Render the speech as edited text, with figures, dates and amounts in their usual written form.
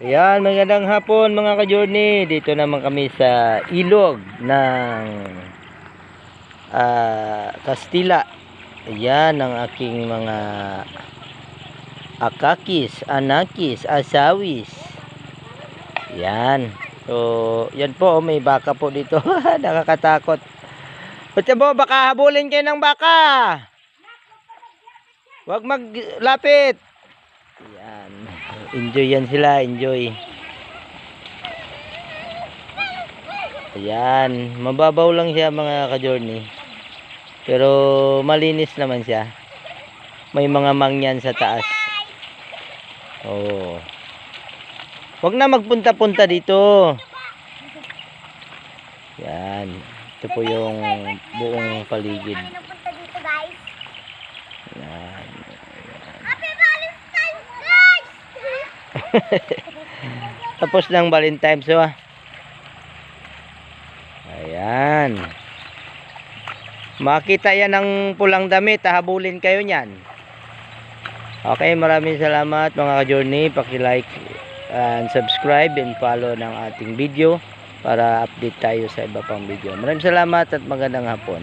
Ayan, magandang hapon mga ka-journey. Dito naman kami sa ilog ng Kastila. Ayan ang aking mga akakis, anakis, asawis. Ayan. So, yan po, may baka po dito. Nakakatakot. Kutsabo, baka habulin kayo ng baka. Huwag maglapit. Ayan. Enjoy yan sila, enjoy. Ayan, mababaw lang siya mga ka-journey. Pero malinis naman siya. May mga mangyan sa taas. Oh. Huwag na magpunta-punta dito. Ayan. Ito po yung buong paligid. Ayan. Tapos ng Valentine's, oh. Ayan. Makita yan ng pulang damit, habulin kayo niyan. Okay, maraming salamat mga ka-journey. Paki-like and subscribe and follow ng ating video para update tayo sa iba pang video. Maraming salamat at magandang hapon.